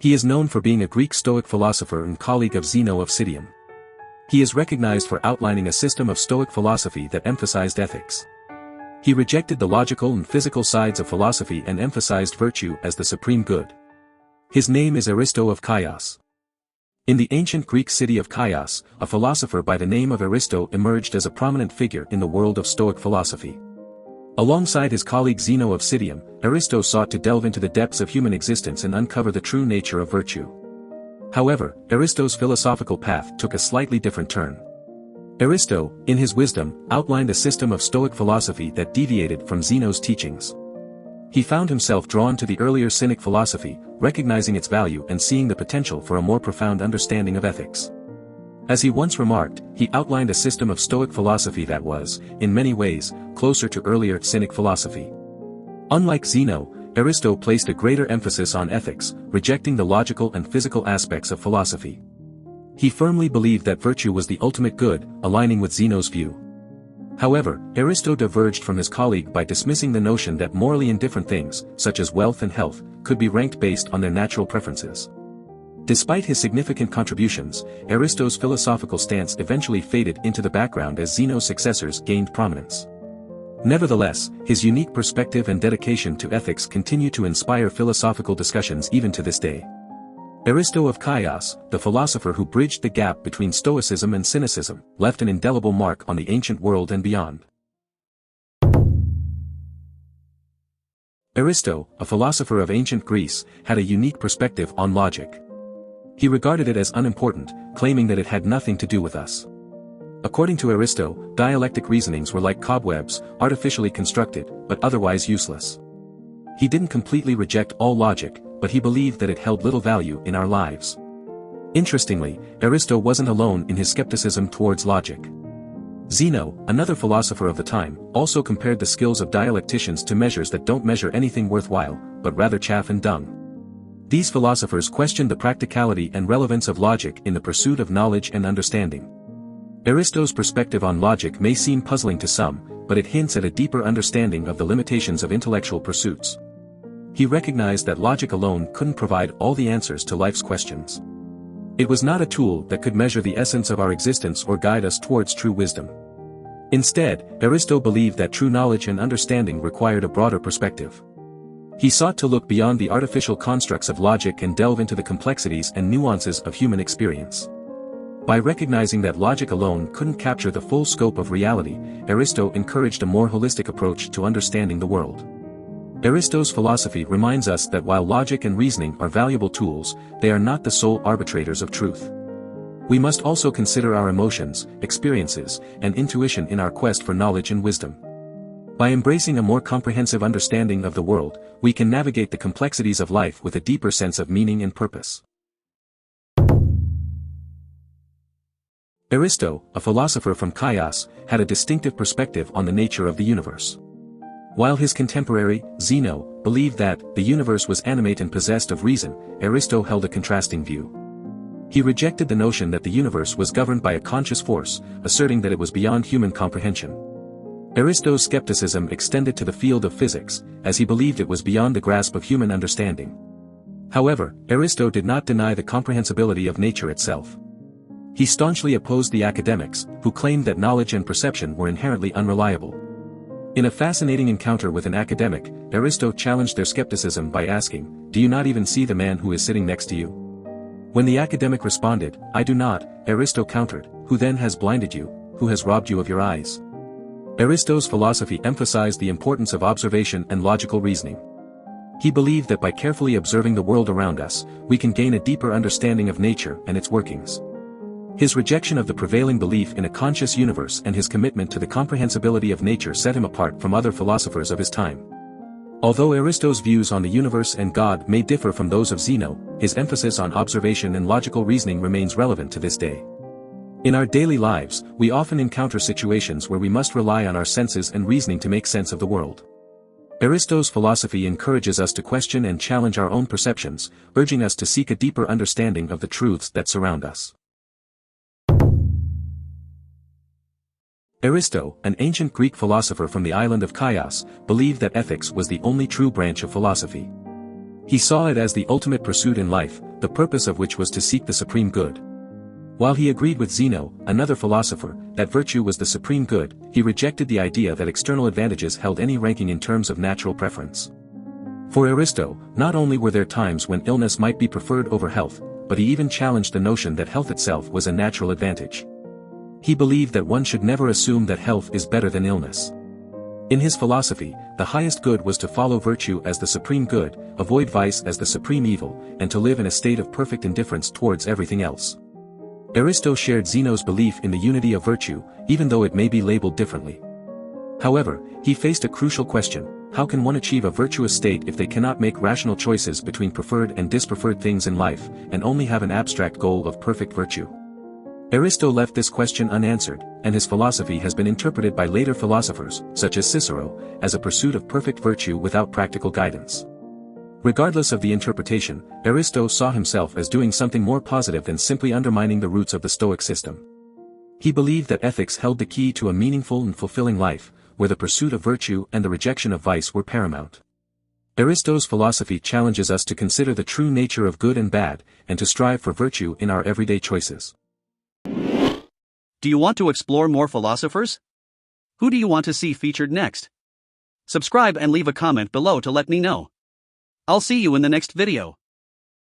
He is known for being a Greek Stoic philosopher and colleague of Zeno of Citium. He is recognized for outlining a system of Stoic philosophy that emphasized ethics. He rejected the logical and physical sides of philosophy and emphasized virtue as the supreme good. His name is Aristo of Chios. In the ancient Greek city of Chios, a philosopher by the name of Aristo emerged as a prominent figure in the world of Stoic philosophy. Alongside his colleague Zeno of Citium, Aristo sought to delve into the depths of human existence and uncover the true nature of virtue. However, Aristo's philosophical path took a slightly different turn. Aristo, in his wisdom, outlined a system of Stoic philosophy that deviated from Zeno's teachings. He found himself drawn to the earlier Cynic philosophy, recognizing its value and seeing the potential for a more profound understanding of ethics. As he once remarked, he outlined a system of Stoic philosophy that was, in many ways, closer to earlier Cynic philosophy. Unlike Zeno, Aristo placed a greater emphasis on ethics, rejecting the logical and physical aspects of philosophy. He firmly believed that virtue was the ultimate good, aligning with Zeno's view. However, Aristo diverged from his colleague by dismissing the notion that morally indifferent things, such as wealth and health, could be ranked based on their natural preferences. Despite his significant contributions, Aristo's philosophical stance eventually faded into the background as Zeno's successors gained prominence. Nevertheless, his unique perspective and dedication to ethics continue to inspire philosophical discussions even to this day. Aristo of Chios, the philosopher who bridged the gap between Stoicism and Cynicism, left an indelible mark on the ancient world and beyond. Aristo, a philosopher of ancient Greece, had a unique perspective on logic. He regarded it as unimportant, claiming that it had nothing to do with us. According to Aristo, dialectic reasonings were like cobwebs, artificially constructed, but otherwise useless. He didn't completely reject all logic, but he believed that it held little value in our lives. Interestingly, Aristo wasn't alone in his skepticism towards logic. Zeno, another philosopher of the time, also compared the skills of dialecticians to measures that don't measure anything worthwhile, but rather chaff and dung. These philosophers questioned the practicality and relevance of logic in the pursuit of knowledge and understanding. Aristo's perspective on logic may seem puzzling to some, but it hints at a deeper understanding of the limitations of intellectual pursuits. He recognized that logic alone couldn't provide all the answers to life's questions. It was not a tool that could measure the essence of our existence or guide us towards true wisdom. Instead, Aristo believed that true knowledge and understanding required a broader perspective. He sought to look beyond the artificial constructs of logic and delve into the complexities and nuances of human experience. By recognizing that logic alone couldn't capture the full scope of reality, Aristo encouraged a more holistic approach to understanding the world. Aristo's philosophy reminds us that while logic and reasoning are valuable tools, they are not the sole arbitrators of truth. We must also consider our emotions, experiences, and intuition in our quest for knowledge and wisdom. By embracing a more comprehensive understanding of the world, we can navigate the complexities of life with a deeper sense of meaning and purpose. Aristo, a philosopher from Chios, had a distinctive perspective on the nature of the universe. While his contemporary, Zeno, believed that the universe was animate and possessed of reason, Aristo held a contrasting view. He rejected the notion that the universe was governed by a conscious force, asserting that it was beyond human comprehension. Aristo's skepticism extended to the field of physics, as he believed it was beyond the grasp of human understanding. However, Aristo did not deny the comprehensibility of nature itself. He staunchly opposed the academics, who claimed that knowledge and perception were inherently unreliable. In a fascinating encounter with an academic, Aristo challenged their skepticism by asking, "Do you not even see the man who is sitting next to you?" When the academic responded, "I do not," Aristo countered, "Who then has blinded you? Who has robbed you of your eyes?" Aristo's philosophy emphasized the importance of observation and logical reasoning. He believed that by carefully observing the world around us, we can gain a deeper understanding of nature and its workings. His rejection of the prevailing belief in a conscious universe and his commitment to the comprehensibility of nature set him apart from other philosophers of his time. Although Aristo's views on the universe and God may differ from those of Zeno, his emphasis on observation and logical reasoning remains relevant to this day. In our daily lives, we often encounter situations where we must rely on our senses and reasoning to make sense of the world. Aristo's philosophy encourages us to question and challenge our own perceptions, urging us to seek a deeper understanding of the truths that surround us. Aristo, an ancient Greek philosopher from the island of Chios, believed that ethics was the only true branch of philosophy. He saw it as the ultimate pursuit in life, the purpose of which was to seek the supreme good. While he agreed with Zeno, another philosopher, that virtue was the supreme good, he rejected the idea that external advantages held any ranking in terms of natural preference. For Aristo, not only were there times when illness might be preferred over health, but he even challenged the notion that health itself was a natural advantage. He believed that one should never assume that health is better than illness. In his philosophy, the highest good was to follow virtue as the supreme good, avoid vice as the supreme evil, and to live in a state of perfect indifference towards everything else. Aristo shared Zeno's belief in the unity of virtue, even though it may be labeled differently. However, he faced a crucial question: how can one achieve a virtuous state if they cannot make rational choices between preferred and dispreferred things in life, and only have an abstract goal of perfect virtue? Aristo left this question unanswered, and his philosophy has been interpreted by later philosophers, such as Cicero, as a pursuit of perfect virtue without practical guidance. Regardless of the interpretation, Aristo saw himself as doing something more positive than simply undermining the roots of the Stoic system. He believed that ethics held the key to a meaningful and fulfilling life, where the pursuit of virtue and the rejection of vice were paramount. Aristo's philosophy challenges us to consider the true nature of good and bad, and to strive for virtue in our everyday choices. Do you want to explore more philosophers? Who do you want to see featured next? Subscribe and leave a comment below to let me know. I'll see you in the next video.